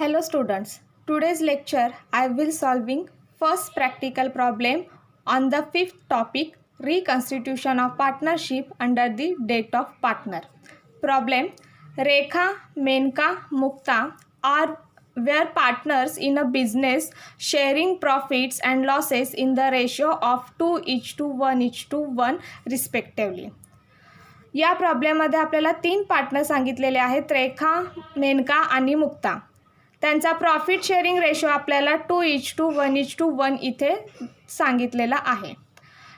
Hello students, today's lecture I will solving first practical problem on the fifth topic reconstitution of partnership under the date of partner. Problem: Rekha, Menka, Mukta are were partners in a business sharing profits and losses in the ratio of 2:1:1 respectively. या प्रॉब्लेममध्ये आपल्याला तीन partner सांगितलेले आहेत, रेखा, मेनका आणि मुक्ता. त्यांचा profit sharing ratio आपल्याला 2:1:1 इथे सांगितलेला आहे.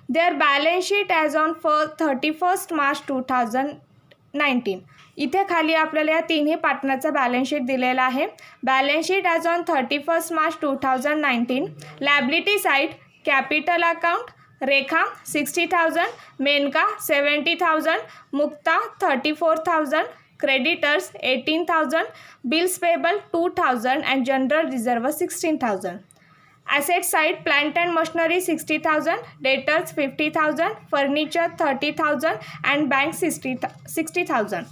There balance sheet as on 31 March 2019. इथे खाली आपल्याला या तिन्ही पार्टनरचा बॅलन्स शीट दिलेला आहे. Balance sheet as on 31 March 2019. Liability side capital account Rekha 60,000, Menaka 70,000, Mukta 34,000, creditors 18,000, bills payable 2,000 and general reserve 16,000. Asset side plant and machinery 60,000, debtors 50,000, furniture 30,000 and bank 60,000.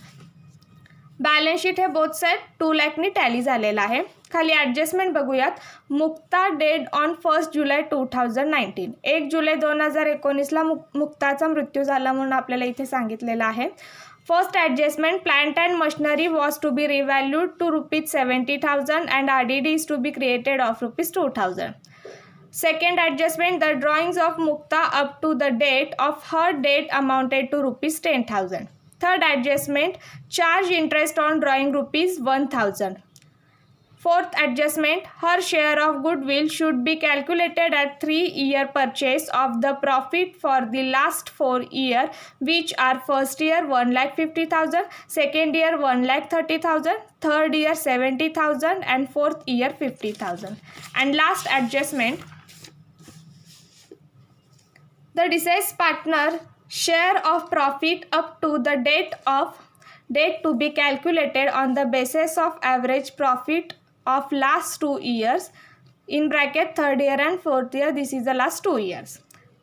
Balance sheet हे both side 2 लाखनी tally झालेला आहे. खाली adjustment बघूयात. Mukta dead on 1 July 2019. 1 जुलै 2019ला मुक्ताचा मृत्यू झाला म्हणून आपल्याला इथे सांगितलेलं आहे. First adjustment plant and machinery was to be revalued to ₹70,000 and RDD is to be created of ₹2,000. Second adjustment, the drawings of Mukta up to the date of her death amounted to ₹10,000. Third adjustment, charge interest on drawing ₹1,000. Fourth adjustment, her share of goodwill should be calculated at 3-year purchase of the profit for the last 4 years, which are first year 1,50,000, second year 1,30,000, third year 70,000 and fourth year 50,000. And last adjustment, the deceased partner share of profit up to the date to be calculated on the basis of average profit of last 2 years in bracket third year and fourth year. This is the last 2 years.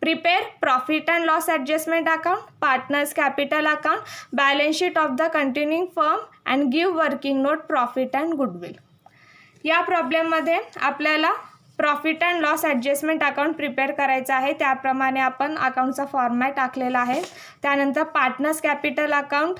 Prepare profit and loss adjustment account, partners capital account, balance sheet of the continuing firm and give working note profit and goodwill. या प्रॉब्लेममध्ये आपल्याला profit and loss adjustment account prepare करायचं आहे. त्याप्रमाणे आपण अकाउंटचा format टाकलेला आहे. त्यानंतर पार्टनर्स कॅपिटल अकाउंट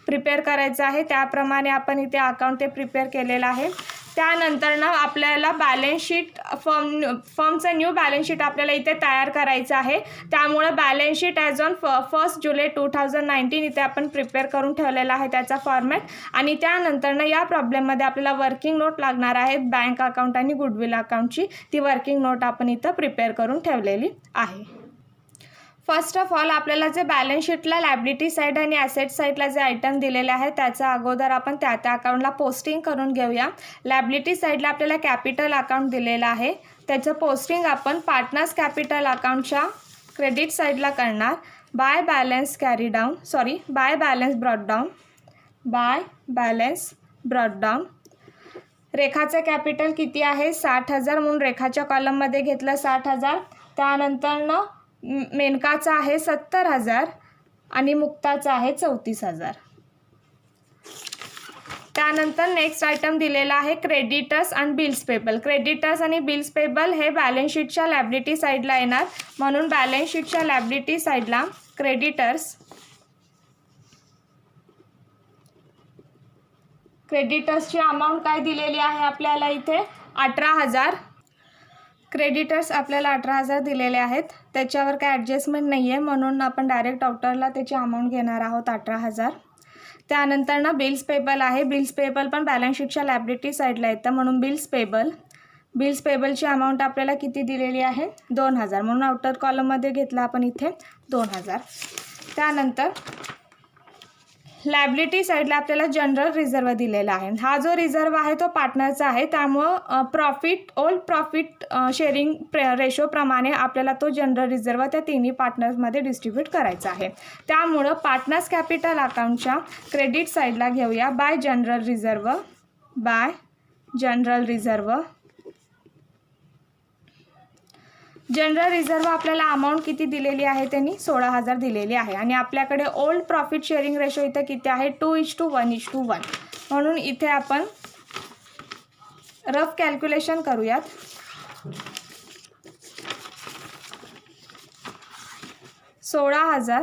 प्रिपेअर करायचं आहे. त्याप्रमाणे आपण इथे अकाउंट ते प्रिपेअर केलेलं आहे. त्यानंतर ना आपल्याला बॅलन्स शीट फर्मचं न्यू बॅलन्स शीट आपल्याला इथे तयार करायचं आहे. त्यामुळे balance sheet as on 1 July 2019 इथे आपण प्रिपेअर करून ठेवलेला आहे त्याचा फॉर्मॅट. आणि त्यानंतर ना या प्रॉब्लेममध्ये आपल्याला वर्किंग नोट लागणार आहेत बँक अकाउंट आणि गुडविल अकाउंटची. ती वर्किंग नोट आपण इथं प्रिपेअर करून ठेवलेली आहे. फर्स्ट ऑफ ऑल आपल्याला जे बॅलन्स शीटला लॅबिलिटी साईड आणि ॲसेट साईडला जे आयटम दिलेले आहेत त्याचा अगोदर आपण त्या अकाउंटला पोस्टिंग करून घेऊया. लॅबिलिटी साईडला आपल्याला कॅपिटल अकाउंट दिलेलं आहे. त्याचं पोस्टिंग आपण पार्टनर्स कॅपिटल अकाउंटच्या क्रेडिट साईडला करणार. By balance brought down. रेखाचं कॅपिटल किती आहे? 60,000 म्हणून रेखाच्या कॉलममध्ये घेतलं 60,000. त्यानंतर मेनकाचा आहे 70,000 आणि मुक्ताचा आहे 34,000. त्यानंतर नेक्स्ट आयटम दिलेला आहे क्रेडिटर्स आणि बिल्स पेबल. क्रेडिटर्स आणि बिल्स पेबल हे बॅलन्स शीटच्या लॅबिलिटी साईडला येणार. म्हणून बॅलन्स शीटच्या लॅबिलिटी साईडला क्रेडिटर्सची अमाऊंट काय दिलेली आहे आपल्याला इथे? 18,000. क्रेडिटर्स आपल्याला 18,000 दिलेले आहेत. त्याच्यावर काय ॲडजस्टमेंट नाही आहे म्हणून आपण डायरेक्ट आउटरला त्याची अमाऊंट घेणार आहोत 18,000. त्यानंतर बिल्स पेबल आहे. बिल्स पेबल पण बॅलन्स शीटच्या लॅबिलिटी साईडला येतं म्हणून बिल्स पेबलची अमाऊंट आपल्याला किती दिलेली आहे? 2,000 म्हणून आउटर कॉलममध्ये घेतला आपण इथे 2,000. त्यानंतर लॅबिलिटी साईडला आपल्याला जनरल रिझर्व दिलेला आहे. हा जो रिझर्व आहे तो पार्टनरचा आहे. त्यामुळं प्रॉफिट शेअरिंग रेशोप्रमाणे आपल्याला तो जनरल रिझर्व त्या तिन्ही पार्टनर्समध्ये डिस्ट्रीब्यूट करायचा आहे. त्यामुळं पार्टनर्स कॅपिटल अकाउंटच्या क्रेडिट साईडला घेऊया bye general reserve. General reserve आपल्याला अमाऊंट किती दिलेली आहे? त्यांनी 16,000 दिलेली आहे. आणि आपल्याकडे ओल्ड प्रॉफिट शेअरिंग रेशो इथं किती आहे? 2:1:1. म्हणून इथे आपण रफ कॅल्क्युलेशन करूयात. 16,000.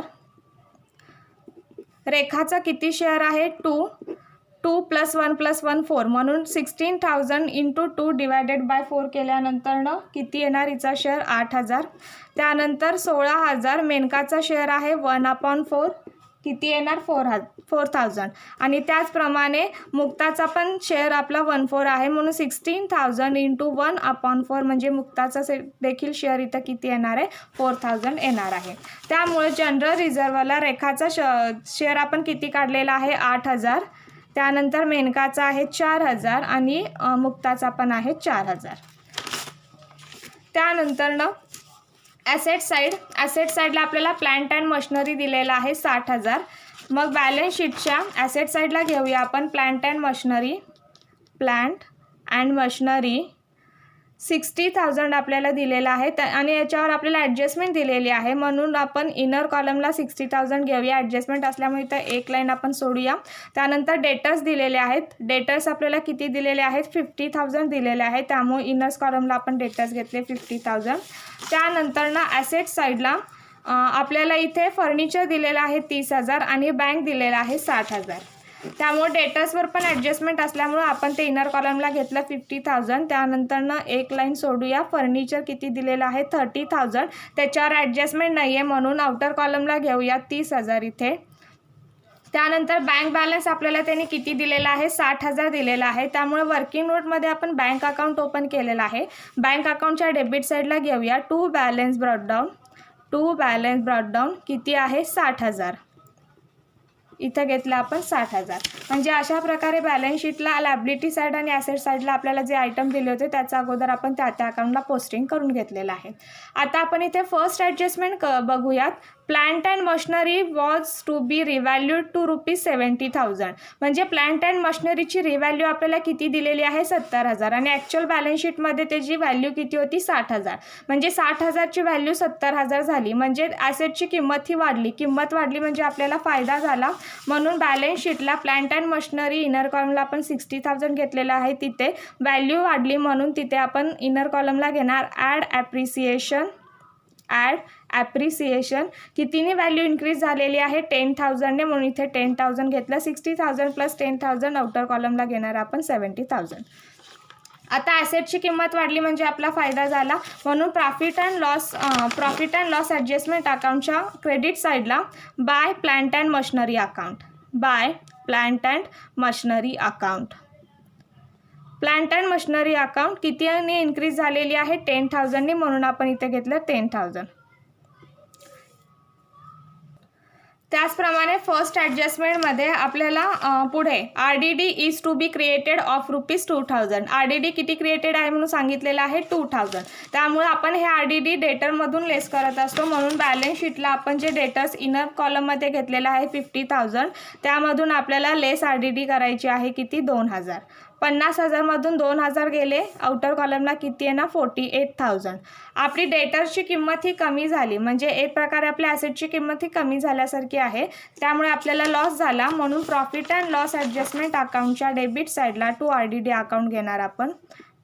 रेखाचा किती शेअर आहे? 2 + 1 + 1 4, म्हणून 16,000 × 2 डिवायडेड बाय 4 केल्यानंतरनं किती येणार हिचा शेअर? 8,000. त्यानंतर 16,000 मेनकाचा शेअर आहे 1/4, किती येणार? 4,000. आणि त्याचप्रमाणे मुक्ताचा पण शेअर आपला 1/4 आहे, म्हणून 16,000 × 1/4 म्हणजे मुक्ताचा देखील शेअर इथं किती येणार आहे? 4,000 येणार आहे. त्यामुळे जनरल रिझर्व्हला रेखाचा शेअर आपण किती काढलेला आहे? 8,000. त्यानंतर मेनकाचा आहे 4,000 आणि मुक्ताचा पण आहे 4,000. त्यानंतरनं ॲसेट साईडला आपल्याला प्लांट अँड मशिनरी दिलेला आहे 60,000. मग बॅलन्स शीटच्या ॲसेट साईडला घेऊया आपण प्लांट अँड मशिनरी 60,000 आपल्याला दिलेला आहे आणि याच्यावर आपल्याला ॲडजस्टमेंट दिलेली आहे, म्हणून आपण इनर कॉलमला 60,000 घेऊया. ॲडजस्टमेंट असल्यामुळे इथं एक लाईन आपण सोडूया. त्यानंतर डेटर्स दिलेले आहेत. डेटर्स आपल्याला किती दिलेले आहेत? 50,000 दिलेले आहेत, त्यामुळे इनर्स कॉलमला आपण डेटर्स घेतले 50,000. त्यानंतर ना ॲसेट साईडला आपल्याला इथे फर्निचर दिलेलं आहे 30,000 आणि बँक दिलेला आहे 60,000. त्यामुळे डेटर्सवर पण ॲडजस्टमेंट असल्यामुळे आपण ते इनर कॉलमला घेतलं 50,000. त्यानंतरनं एक लाईन सोडूया. फर्निचर किती दिलेलं आहे? 30,000. त्याच्यावर ॲडजस्टमेंट नाही आहे, म्हणून आउटर कॉलमला घेऊया 30,000 इथे. त्यानंतर बँक बॅलन्स आपल्याला त्यांनी किती दिलेला आहे? 60,000 दिलेला आहे. त्यामुळे वर्किंग नोटमध्ये आपण बँक अकाउंट ओपन केलेला आहे. बँक अकाउंटच्या डेबिट साईडला घेऊया टू बॅलन्स ब्रॉटडाऊन किती आहे? 60,000. इथं घेतलं आपण 60,000. म्हणजे अशा प्रकारे बॅलन्स शीटला लायबिलिटी साईड आणि ॲसेट साईडला आपल्याला जे आयटम दिले होते त्याचा अगोदर आपण त्या अकाउंटला पोस्टिंग करून घेतलेलं आहे. आता आपण इथे फर्स्ट ॲडजस्टमेंट बघूयात. Plant and machinery was to be revalued to ₹70,000. म्हणजे प्लांट अँड मशिनरीची रिव्हॅल्यू आपल्याला किती दिलेली आहे? 70,000 आणि ॲक्च्युअल बॅलन्स शीटमध्ये त्याची व्हॅल्यू किती होती? 60,000. म्हणजे 60,000ची व्हॅल्यू 70,000 झाली. म्हणजे ॲसेटची किंमत ही वाढली. किंमत वाढली म्हणजे आपल्याला फायदा झाला, म्हणून बॅलन्स शीटला प्लांट अँड मशिनरी इनर कॉलमला आपण 60,000 घेतलेलं आहे. तिथे व्हॅल्यू वाढली म्हणून तिथे आपण इनर कॉलमला घेणार ॲड ॲप्रिसिएशन. कितीने व्हॅल्यू इन्क्रीज झालेली आहे? 10,000ने, म्हणून इथे 10,000 घेतलं. 60,000 + 10,000 आउटर कॉलमला घेणार आपण 70,000. आता ॲसेटची किंमत वाढली म्हणजे आपला फायदा झाला, म्हणून प्रॉफिट अँड लॉस ॲडजस्टमेंट अकाउंटच्या क्रेडिट साईडला by plant and machinery account. Plant and machinery account कितीने इन्क्रीज झालेली आहे? 10,000ने, म्हणून आपण इथे घेतलं 10,000. त्याचप्रमाणे फर्स्ट ॲडजस्टमेंटमध्ये आपल्याला पुढे RDD is to be created of ₹2,000. RDD किती क्रिएटेड आहे म्हणून सांगितलेलं आहे? 2,000. त्यामुळे आपण हे RDD डेटरमधून लेस करत असतो, म्हणून बॅलन्स शीटला आपण जे डेटर्स इनर कॉलममध्ये घेतलेलं आहे 50,000, त्यामधून आपल्याला लेस RDD करायची आहे किती? 2,000. 50,000 मधून 2,000 गेले. आउटर कॉलमला किती आहे ना? 48,000. आपली डेटर्सची किंमत ही कमी झाली, म्हणजे एक प्रकारे आपल्या ॲसेटची किंमत ही कमी झाल्यासारखी आहे. त्यामुळे आपल्याला लॉस झाला, म्हणून प्रॉफिट अँड लॉस ॲडजस्टमेंट अकाउंटच्या डेबिट साईडला टू RDD अकाउंट घेणार आपण.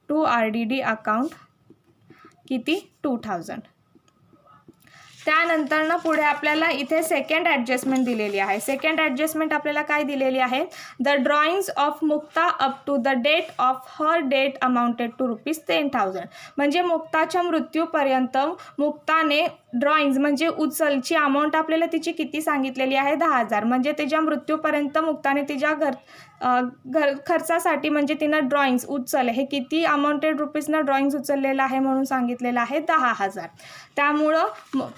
टू RDD अकाउंट किती? 2,000. त्यानंतरनं पुढे आपल्याला इथे सेकंड ॲडजस्टमेंट दिलेली आहे. सेकंड ॲडजस्टमेंट आपल्याला काय दिलेली आहे? The drawings of Mukta up to the date of her date amounted to ₹10,000. म्हणजे मुक्ताच्या मृत्यूपर्यंत मुक्ताने ड्रॉइंग्स म्हणजे उचलची अमाऊंट आपल्याला तिची किती सांगितलेली आहे? 10,000. म्हणजे तिच्या मृत्यूपर्यंत मुक्ताने तिच्या खर्चासाठी म्हणजे तिनं ड्रॉइंग्स उचल हे किती अमाऊंटेड रुपीजनं ड्रॉइंग्स उचललेलं आहे म्हणून सांगितलेलं आहे 10,000. त्यामुळं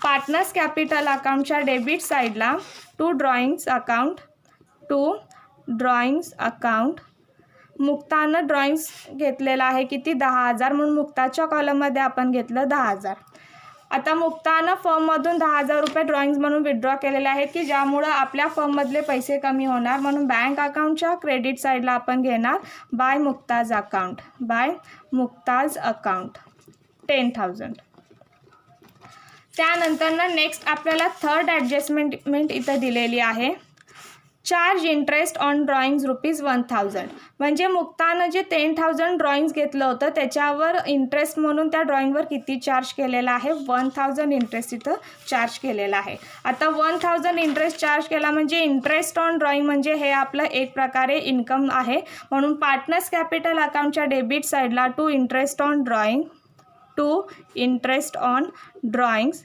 पार्टनर्स कॅपिटल अकाउंटच्या डेबिट साईडला टू ड्रॉइंग्स अकाउंट मुक्तानं ड्रॉइंग्स घेतलेला आहे किती? 10,000. म्हणून मुक्ताच्या कॉलममध्ये आपण घेतलं 10,000. आता मुक्तानं फर्ममधून 10,000 रुपये ड्रॉइंग्स म्हणून विड्रॉ केलेले आहेत की ज्यामुळं आपल्या फर्ममधले पैसे कमी होणार, म्हणून बँक अकाउंटच्या क्रेडिट साईडला आपण घेणार बाय मुक्ताज अकाउंट 10,000. त्यानंतर नेक्स्ट आपल्याला थर्ड ॲडजस्टमेंट इथं दिलेली आहे. Charge interest on drawings ₹1000. म्हणजे मुक्तानं जे 10,000 ड्रॉइंग्स घेतलं होतं त्याच्यावर इंटरेस्ट म्हणून त्या ड्रॉइंगवर किती चार्ज केलेला आहे? 1000 इंटरेस्ट इथं चार्ज केलेला आहे. आता 1000 इंटरेस्ट चार्ज केला म्हणजे इंटरेस्ट ऑन ड्रॉइंग म्हणजे हे आपलं एक प्रकारे इन्कम आहे. म्हणून पार्टनर्स कॅपिटल अकाउंटच्या डेबिट साईडला टू इंटरेस्ट ऑन ड्रॉइंग्स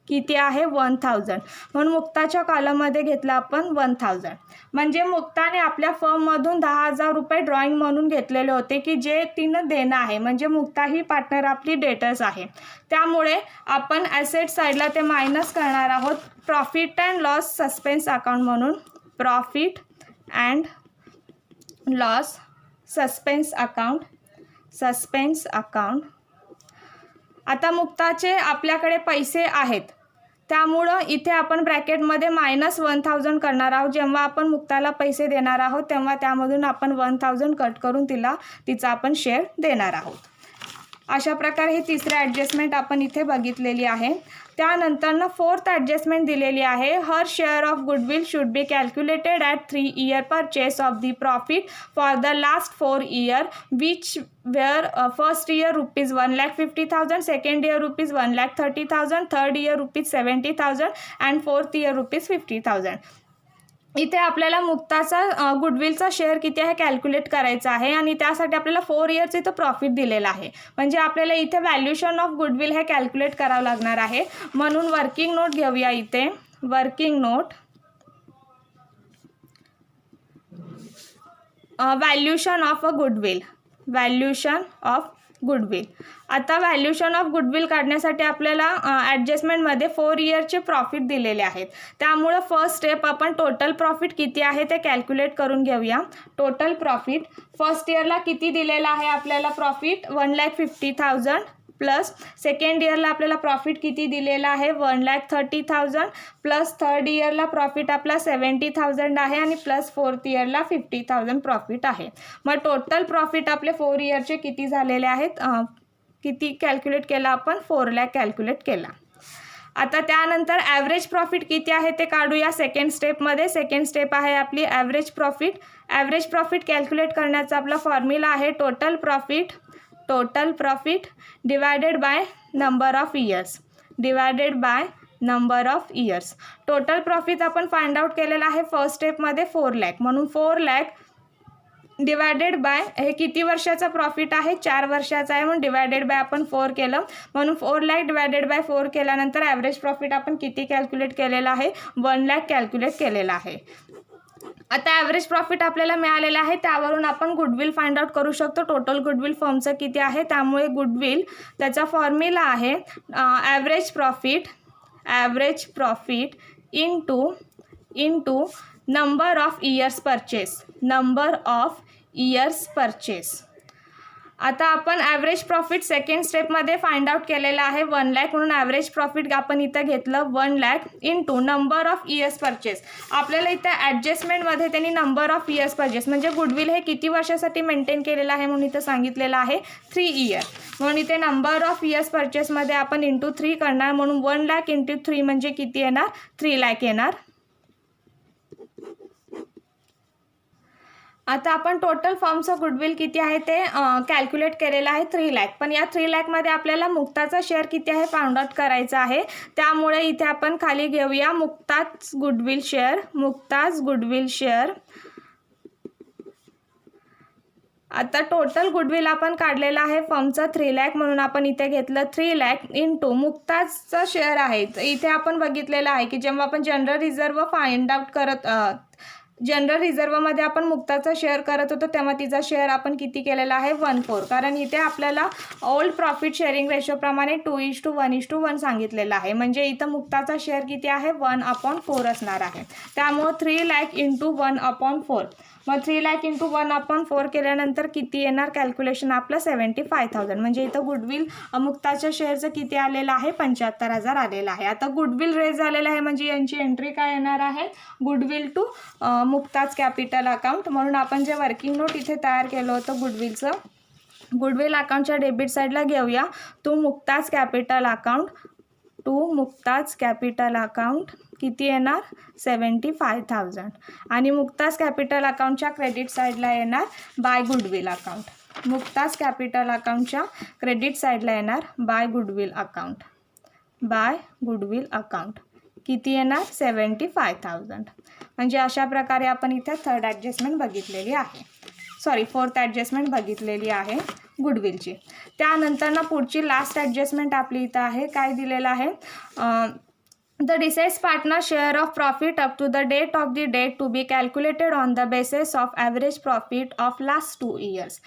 किती आहे? 1000. म्हणून मुक्ताच्या कॉलममध्ये घेतलं आपण 1000. म्हणजे मुक्ताने आपल्या फर्ममधून 10,000 रुपये ड्रॉइंग म्हणून घेतलेले होते की जे तिनं देणं आहे. म्हणजे मुक्ता ही पार्टनर आपली डेटर्स आहे. त्यामुळे आपण ॲसेट साईडला ते मायनस करणार आहोत profit and loss suspense account म्हणून. Profit and loss suspense account. आता मुक्ताचे आपल्याकडे पैसे आहेत त्यामुळं इथे आपण ब्रॅकेटमध्ये -1000 करणार आहोत. जेव्हा आपण मुक्ताला पैसे देणार आहोत तेव्हा त्यामधून आपण 1000 कट करून तिचा आपण शेअर देणार आहोत. अशा प्रकारे ही तिसरी ॲडजस्टमेंट आपण इथे बघितलेली आहे. त्यानंतरनं फोर्थ ॲडजस्टमेंट दिलेली आहे. Her share of goodwill should be calculated at 3 year purchase of the profit for the last 4 year which were first year ₹1,50,000, second year ₹1,30,000, third year ₹70,000 and fourth year ₹50,000. इथे आपल्याला मुक्ताचा गुडविलचा share किती आहे calculate करायचा आहे आणि त्यासाठी आपल्याला 4 years इथं प्रॉफिट दिलेलं आहे. म्हणजे आपल्याला इथे व्हॅल्युएशन ऑफ गुडविल हे कॅल्क्युलेट करावं लागणार आहे. म्हणून वर्किंग नोट घेऊया. इथे working note valuation of goodwill. आता व्हॅल्युएशन ऑफ गुडविल काढण्यासाठी आपल्याला ॲडजस्टमेंटमध्ये 4 yearचे प्रॉफिट दिलेले आहेत. त्यामुळं फर्स्ट स्टेप आपण टोटल प्रॉफिट किती आहे ते कॅल्क्युलेट करून घेऊया. टोटल प्रॉफिट फर्स्ट इयरला किती दिलेला आहे आपल्याला प्रॉफिट? 1,50,000 प्लस सेकंड इयरला आपल्याला प्रॉफिट किती दिलेला आहे? 1,30,000 प्लस थर्ड इयरला प्रॉफिट आपला 70,000 आहे आणि प्लस फोर्थ इयरला 50,000 प्रॉफिट आहे. मग टोटल प्रॉफिट आपले 4 yearचे किती झालेले आहेत? किती कॅल्क्युलेट केला आपण? 4 lakh कॅल्क्युलेट केला. आता त्यानंतर ॲव्हरेज प्रॉफिट किती आहे ते काढूया सेकंड स्टेपमध्ये. सेकंड स्टेप आहे आपली average profit. Average profit calculate करण्याचा आपला फॉर्म्युला आहे total profit divided by number of years. Total profit आपण फाइंड आउट केलेला आहे फर्स्ट स्टेपमध्ये 4 lakh. म्हणून 4 lakh डिवायडेड बाय हे किती वर्षाचा प्रॉफिट आहे? 4 वर्षाचा आहे. म्हणून डिवायडेड बाय आपण 4 केलं. म्हणून 4 lakh डिवायडेड बाय 4 केल्यानंतर ॲव्हरेज प्रॉफिट आपण किती कॅल्क्युलेट केलेला आहे? 1 lakh कॅल्क्युलेट केलेला आहे. आता ॲव्हरेज प्रॉफिट आपल्याला मिळालेलं आहे त्यावरून आपण गुडविल फाइंड आउट करू शकतो. टोटल गुडविल फर्मचं किती आहे? त्यामुळे गुडविल त्याचा फॉर्म्युला आहे average profit into number of years purchase. आता आपण ॲव्हरेज प्रॉफिट सेकंड स्टेपमध्ये फाइंड आउट केलेला आहे 1 lakh. म्हणून ॲव्हरेज प्रॉफिट आपण इथं घेतलं 1 lakh into number of years purchase. आपल्याला इथं ॲडजस्टमेंटमध्ये त्यांनी नंबर ऑफ इयर्स परचेस म्हणजे गुडविल हे किती वर्षासाठी मेंटेन केलेलं आहे म्हणून इथं सांगितलेलं आहे 3 year. म्हणून इथे नंबर ऑफ इयर्स परचेसमध्ये आपण इंटू 3 करणार. म्हणून 1 lakh इंटू 3 म्हणजे किती येणार? 3 lakh येणार. आता आपण टोटल फर्मचं गुडविल किती आहे ते कॅल्क्युलेट केलेलं आहे 3 lakh. पण या 3 lakhमध्ये आपल्याला मुक्ताचा शेअर किती आहे फाइंड आउट करायचा आहे. त्यामुळे इथे आपण खाली घेऊया मुक्ताज गुडविल शेअर. आता टोटल गुडविल आपण काढलेला आहे फर्मचं 3 lakh. म्हणून आपण इथे घेतलं 3 lakh इंटू मुक्ताजचं शेअर आहे. इथे आपण बघितलेलं आहे की जेव्हा आपण general reserve find out general रिझर्वमध्ये आपण मुक्ताचा शेअर करत होतो तेव्हा तिचा शेअर आपण किती केलेला आहे? 1/4. कारण इथे आपल्याला ओल्ड प्रॉफिट शेअरिंग रेशोप्रमाणे 2:1:1 सांगितलेलं आहे. म्हणजे इथं मुक्ताचा शेअर किती आहे? 1/4 असणार आहे. त्यामुळं 3 lakh इंटू 1/4. मग 3 lakh इंटू 1/4 केल्यानंतर किती येणार? कॅल्क्युलेशन आपलं 75,000. म्हणजे इथं गुडविल मुक्ताच्या शेअरचं किती आलेलं आहे? 75,000 आलेलं आहे. आता गुडविल रेज झालेलं आहे म्हणजे यांची एंट्री काय येणार आहे? Goodwill to Mukta's capital account. म्हणून आपण जे वर्किंग नोट इथे तयार केलं होतं गुडविल अकाउंटच्या डेबिट साईडला घेऊया. तो Mukta's capital account to Mukta's capital account किती येणार 75,000 आणि मुक्ताज कॅपिटल अकाउंटच्या क्रेडिट साईडला येणार बाय गुडविल अकाउंट. मुक्ताज कॅपिटल अकाउंटच्या क्रेडिट साईडला येणार by goodwill account. By goodwill account किती येणार 75,000. म्हणजे अशा प्रकारे आपण इथे थर्ड ॲडजस्टमेंट बघितलेली आहे, सॉरी फोर्थ ॲडजस्टमेंट बघितलेली आहे गुडविलची. त्यानंतर ना पुढची लास्ट ॲडजस्टमेंट आपली इथं आहे. काय दिलेलं आहे, the deceased partner share of profit up to the date of the date to be calculated on the basis of average profit of last 2 years.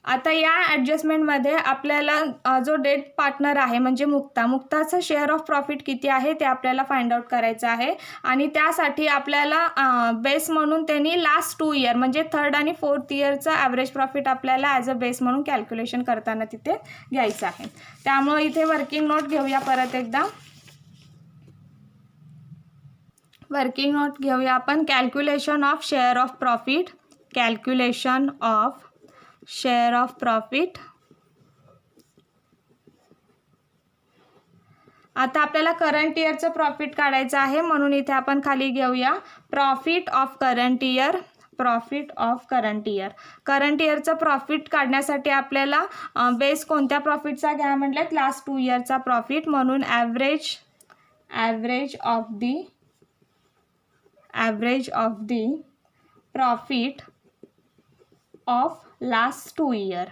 आता या ॲडजस्टमेंटमध्ये आपल्याला जो डेट पार्टनर आहे म्हणजे मुक्ताचं शेअर ऑफ प्रॉफिट किती आहे ते आपल्याला फाइंड आउट करायचं आहे आणि त्यासाठी आपल्याला बेस म्हणून त्यांनी लास्ट 2 year म्हणजे थर्ड आणि फोर्थ इयरचं ॲव्हरेज प्रॉफिट आपल्याला ॲज अ बेस म्हणून कॅल्क्युलेशन करताना तिथे घ्यायचं आहे. त्यामुळे इथे वर्किंग नोट घेऊया परत एकदा. वर्किंग नोट घेऊया आपण. Calculation of share of profit. Calculation of share of profit. आता आपल्याला करंट इयरचं प्रॉफिट काढायचं आहे म्हणून इथे आपण खाली घेऊया profit of current year. Profit of current year. Current इयरचं प्रॉफिट काढण्यासाठी आपल्याला बेस कोणत्या प्रॉफिटचा घ्या म्हटलं, लास्ट 2 yearचा प्रॉफिट म्हणून average of the profit of last 2 year.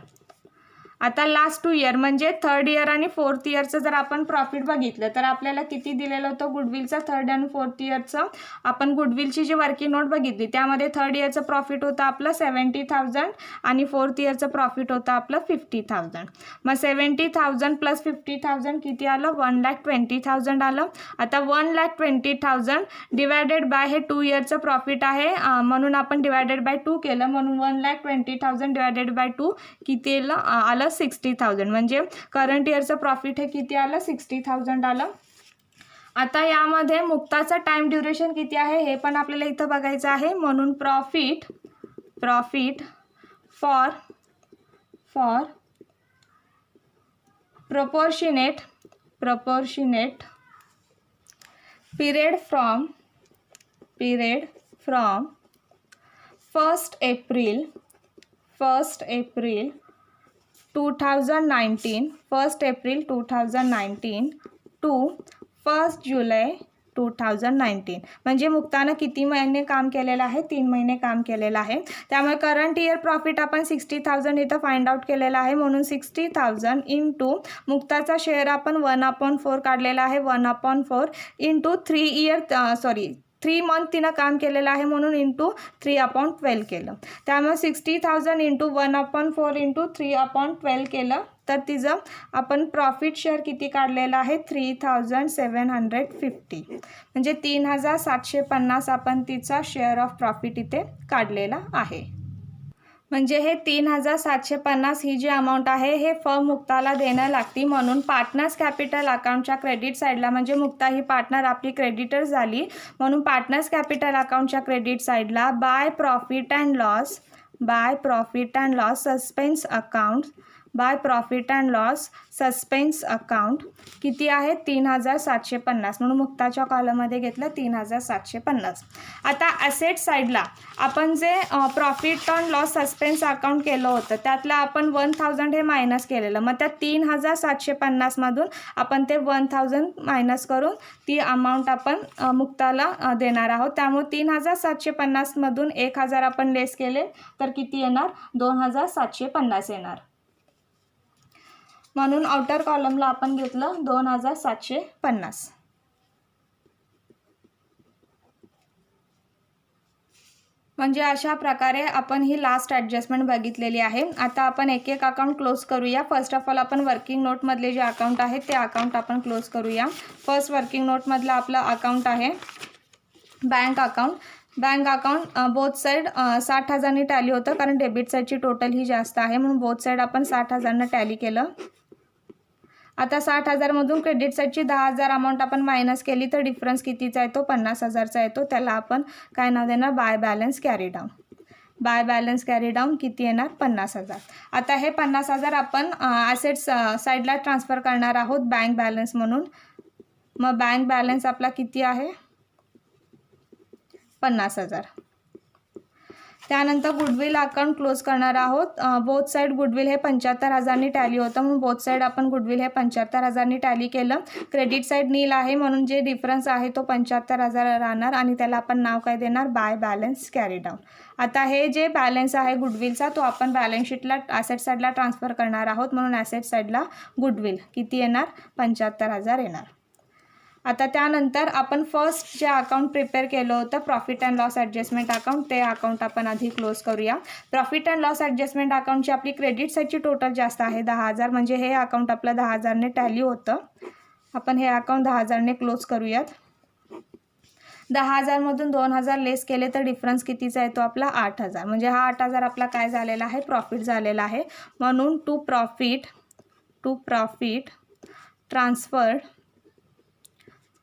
आता लास्ट 2 year म्हणजे थर्ड इयर आणि फोर्थ इयरचं जर आपण प्रॉफिट बघितलं तर आपल्याला किती दिलेलं होतं गुडविलचं. थर्ड आणि फोर्थ इयरचं आपण गुडविलची जी वर्किंग नोट बघितली त्यामध्ये थर्ड इयरचं प्रॉफिट होतं आपलं 70,000 आणि फोर्थ इयरचं प्रॉफिट होतं आपलं 50,000. मग 70,000 प्लस 50,000 किती आलं 1,20,000 आलं. आता 1,20,000 डिवायडेड बाय हे 2 yearचं प्रॉफिट आहे म्हणून आपण डिवायडेड बाय 2 केलं म्हणून 1,20,000 डिवायडेड बाय 2 किती आलं 60,000. म्हणजे करंट इयरचं प्रॉफिट हे किती आलं 60,000 आलं. आता यामध्ये मुक्ताचं टाइम ड्युरेशन किती आहे हे पण आपल्याला इथं बघायचं आहे म्हणून profit for proportionate period from 1st April 2019 to 1st July 2019. म्हणजे मुक्तानं किती महिने काम केलेलं आहे 3 महिने काम केलेलं आहे. त्यामुळे करंट इयर प्रॉफिट आपण 60,000 इथं फाइंड आउट केलेलं आहे म्हणून 60,000 इंटू मुक्ताचा शेअर आपण 1/4 काढलेला आहे 1/4 इंटू 3 मंथ तिनं काम केलेलं आहे म्हणून इंटू 3/12 केलं. त्यामुळे 60,000 इंटू 1/4 इंटू 3/12 केलं तर तिचं आपण प्रॉफिट शेअर किती काढलेलं आहे 3,750 म्हणजे 3,750 आपण तिचा शेअर ऑफ प्रॉफिट इथे काढलेला आहे. म्हणजे हे 3,750 ही जी अमाऊंट आहे हे फर्म मुक्ताला देणं लागती म्हणून पार्टनर्स कॅपिटल अकाउंटच्या क्रेडिट साईडला म्हणजे मुक्ता ही पार्टनर आपली क्रेडिटर झाली म्हणून पार्टनर्स कॅपिटल अकाउंटच्या क्रेडिट साईडला by profit and suspense account किती आहे 3,750 म्हणून मुक्ताच्या कॉलममध्ये घेतलं 3,750. आता ॲसेट साईडला आपण जे profit and loss suspense account केलं होतं त्यातलं आपण 1,000 हे मायनस केलेलं मग त्या 3,750 मधून आपण ते 1,000 मायनस करून ती अमाऊंट आपण मुक्ताला देणार आहोत. त्यामुळे 3,750 मधून 1,000 आपण लेस केले तर किती येणार 2,750 येणार म्हणून आउटर कॉलमला आपण घेतलं 2,750. म्हणजे अशा प्रकारे आपण ही लास्ट ॲडजस्टमेंट बघितलेली आहे. आता आपण एक एक अकाउंट क्लोज करूया. फर्स्ट ऑफ ऑल आपण वर्किंग नोटमधले जे अकाउंट आहे ते अकाउंट आपण क्लोज करूया. फर्स्ट वर्किंग नोटमधलं आपलं अकाउंट आहे बँक अकाउंट बोथ साईड 60,000नी टॅली होतं कारण डेबिट साईडची टोटल ही जास्त आहे म्हणून बोथ साईड आपण 60,000नं टॅली केलं. आता 60,000मधून क्रेडिट साईडची 10,000 अमाऊंट आपण मायनस केली तर डिफरन्स कितीचा येतो 50,000चा येतो. त्याला आपण काय नाव देणार बाय बॅलन्स कॅरी डाऊन किती येणार 50,000. आता हे 50,000 आपण ॲसेट्स साईडला ट्रान्सफर करणार आहोत बँक बॅलन्स म्हणून मग बँक बॅलन्स आपला किती आहे 50,000. त्यानंतर गुडविल अकाउंट क्लोज करणार आहोत. बोथ साईड गुडविल हे 75,000नी टॅली होतं, म्हणून बोथ साईड आपण गुडविल हे 75,000नी टॅली केलं. क्रेडिट साईड नील आहे म्हणून जे डिफरन्स आहे तो 75,000 राहणार आणि त्याला आपण नाव काय देणार बाय बॅलन्स कॅरी डाऊन. आता हे जे बॅलन्स आहे गुडविलचा तो आपण बॅलन्स शीटला ॲसेट साईडला ट्रान्सफर करणार आहोत, म्हणून ॲसेट साईडला गुडविल किती येणार 75,000 येणार. आता त्यानंतर आपण फर्स्ट जे अकाउंट प्रिपेअर केलं होतं profit and loss adjustment account, ते अकाउंट आपण आधी क्लोज करूया. प्रॉफिट अँड लॉस ॲडजस्टमेंट अकाउंटची आपली क्रेडिट साईडची टोटल जास्त आहे 10,000, म्हणजे हे अकाउंट आपलं 10,000ने टॅली होतं. आपण हे अकाउंट 10,000ने क्लोज करूयात. 10,000मधून 2,000 लेस केले तर डिफरन्स कितीचा येतो आपला 8,000, म्हणजे हा 8,000 आपला काय झालेला आहे प्रॉफिट झालेला आहे. म्हणून to profit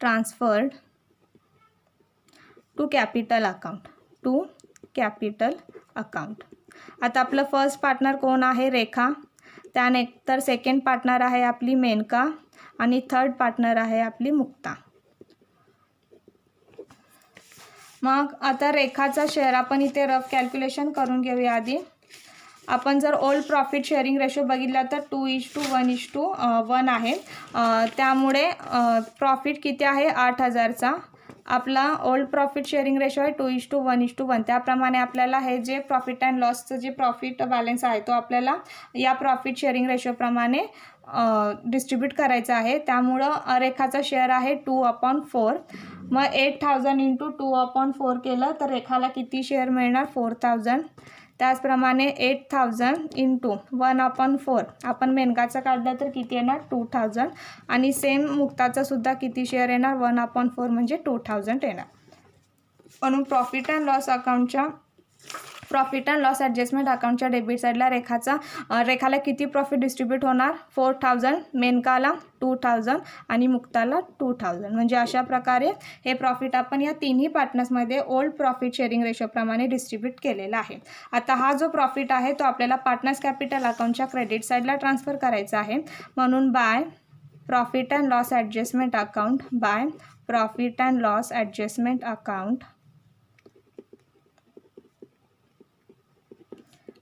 transferred to capital account. आता आपलं फर्स्ट पार्टनर कोण आहे रेखा, त्यानंतर सेकंड पार्टनर आहे आपली मेनका आणि थर्ड पार्टनर आहे आपली मुक्ता. मग आता रेखाचा शेअर आपण इथे रफ कॅल्क्युलेशन करून घेऊया. आधी आपण जर ओल्ड प्रॉफिट शेअरिंग रेशो बघितला तर 2:1 आहे. त्यामुळे प्रॉफिट किती आहे 8,000चा. आपला ओल्ड प्रॉफिट शेअरिंग रेशो आहे 2:1. त्याप्रमाणे आपल्याला हे जे प्रॉफिट अँड लॉसचं जे प्रॉफिट बॅलन्स आहे तो आपल्याला या प्रॉफिट शेअरिंग रेशोप्रमाणे डिस्ट्रीब्यूट करायचं आहे. त्यामुळं रेखाचा शेअर आहे 2/4. मग 8,000 इंटू 2/4 केलं तर रेखाला किती शेअर मिळणार 4,000. त्याचप्रमाणे 8,000 इंटू 1/4 आपण मेनकाचं काढलं तर किती येणार 2,000 आणि सेम मुक्ताचा सुद्धा किती शेअर येणार 1/4 म्हणजे 2,000 येणार. म्हणून प्रॉफिट अँड लॉस ॲडजस्टमेंट अकाउंटच्या डेबिट साईडला रेखाला किती प्रॉफिट डिस्ट्रीब्यूट होणार 4,000, मेनकाला 2,000 आणि मुक्ताला 2,000. म्हणजे अशा प्रकारे हे प्रॉफिट आपण या तिन्ही पार्टनर्समध्ये ओल्ड प्रॉफिट शेअरिंग रेशोप्रमाणे डिस्ट्रीब्यूट केलेला आहे. आता हा जो प्रॉफिट आहे तो आपल्याला पार्टनर्स कॅपिटल अकाउंटच्या क्रेडिट साईडला ट्रान्सफर करायचा आहे. म्हणून by profit and loss adjustment account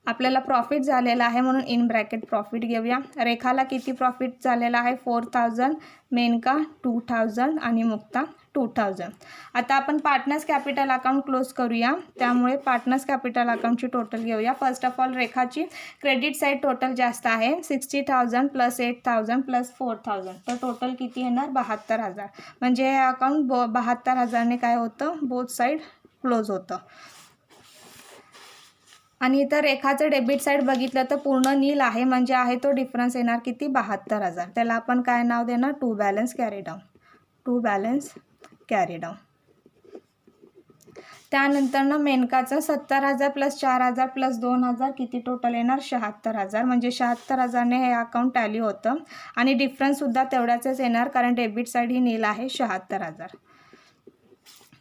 आपल्याला प्रॉफिट झालेला आहे म्हणून इन ब्रॅकेट प्रॉफिट घेऊया. रेखाला किती प्रॉफिट झालेला आहे 4,000, मेनका 2,000 आणि मुक्ता 2,000. आता आपण पार्टनर्स कॅपिटल अकाउंट क्लोज करूया. त्यामुळे पार्टनर्स कॅपिटल अकाउंटची टोटल घेऊया. फर्स्ट ऑफ ऑल रेखाची क्रेडिट साईड टोटल जास्त आहे 60,000 प्लस 8,000 प्लस 4,000, तर टोटल किती येणार 72,000. म्हणजे हे अकाउंट 72,000ने काय होतं बोथ साईड क्लोज होतं. आणि इथं रेखाचं डेबिट साईड बघितलं तर पूर्ण नील आहे, म्हणजे आहे तो डिफरन्स येणार किती 72,000. त्याला आपण काय नाव देणार टू बॅलन्स कॅरी डाऊन. त्यानंतर मेनकाचं 70,000 प्लस 4,000 प्लस 2,000 किती टोटल येणार 76,000. म्हणजे 76,000ने हे अकाउंट टॅली होतं आणि डिफरन्ससुद्धा तेवढ्याचंच येणार कारण डेबिट साईड ही नील आहे 76,000.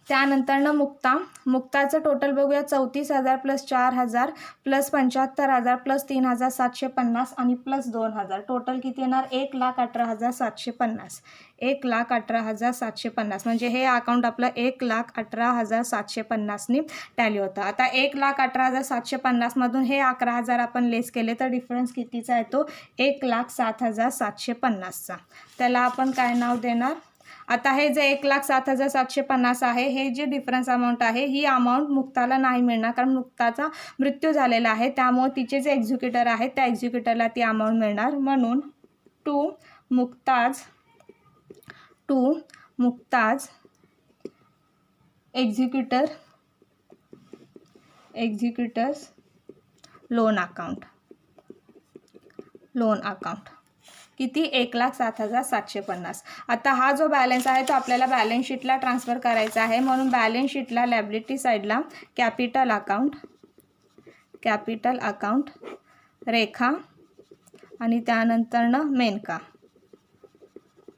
त्यानंतर मुक्ताचं टोटल बघूया 34,000 प्लस 4,000 प्लस 75,000 प्लस 3,750 आणि प्लस 2,000 टोटल किती येणार 1,18,750. 1,18,750 म्हणजे हे अकाउंट आपलं 1,18,750नी टॅली होतं. आता 1,18,750मधून हे 11,000 आपण लेस केले तर डिफरन्स कितीचा येतो 1,07,750चा. त्याला आपण काय नाव देणार. आता हे जे 1,07,750 आहे हे जे डिफरन्स अमाऊंट आहे ही अमाऊंट मुक्ताला नाही मिळणार कारण मुक्ताचा मृत्यू झालेला आहे. त्यामुळे तिचे जे एक्झिक्युटर आहेत त्या एक्झिक्युटरला ती अमाऊंट मिळणार. म्हणून टू मुक्ताज एक्झिक्युटर्स लोन अकाउंट किती 1,07,750. आता हा जो बॅलन्स आहे तो आपल्याला बॅलन्स शीटला ट्रान्सफर करायचा आहे. म्हणून बॅलन्स शीटला लायबिलिटी साईडला कॅपिटल अकाउंट रेखा आणि त्यानंतरनं मेनका.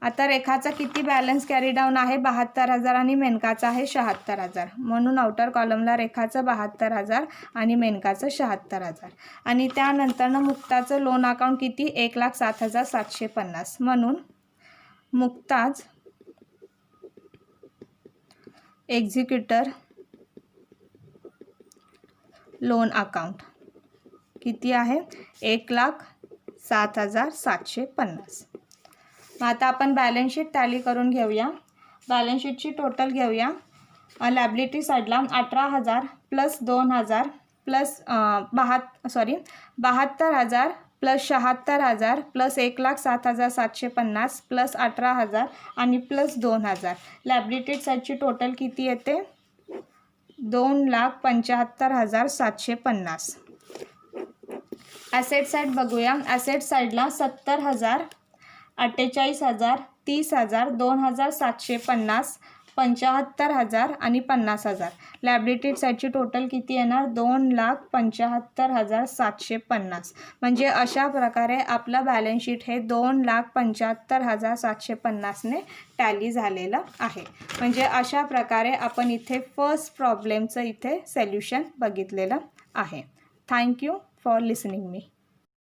आता रेखाचा किती बॅलन्स कॅरी डाऊन आहे 72,000 आणि मेनकाचा आहे 76,000. म्हणून आउटर कॉलमला रेखाचं 72,000 आणि मेनकाचं 76,000. आणि त्यानंतरनं मुक्ताचं लोन अकाउंट किती 1,07,750. म्हणून मुक्ताज एक्झिक्युटर लोन अकाउंट किती आहे 1,07,750. मग आता आपण बॅलन्स शीट टॅली करून घेऊया. बॅलन्स शीटची टोटल घेऊया. लॅबिलिटी साईडला 18,000 plus 2,000 plus 72,000 plus 76,000 plus 1,07,750 plus 18,000 आणि प्लस 2,000. लॅबिलिटी साईडची टोटल किती येते 2,75,750. ॲसेट साईड बघूया. ॲसेट साईडला 70,000 48,000 30,000 2,750 75,000 आणि 50,000. लॅबिलिटी साईडची टोटल किती येणार 2,75,750. म्हणजे अशा प्रकारे आपलं बॅलन्स शीट हे 2,75,750ने टॅली झालेलं आहे. म्हणजे अशा प्रकारे आपण इथे फर्स्ट प्रॉब्लेमचं इथे सोल्युशन बघितलेलं आहे. Thank you for listening me.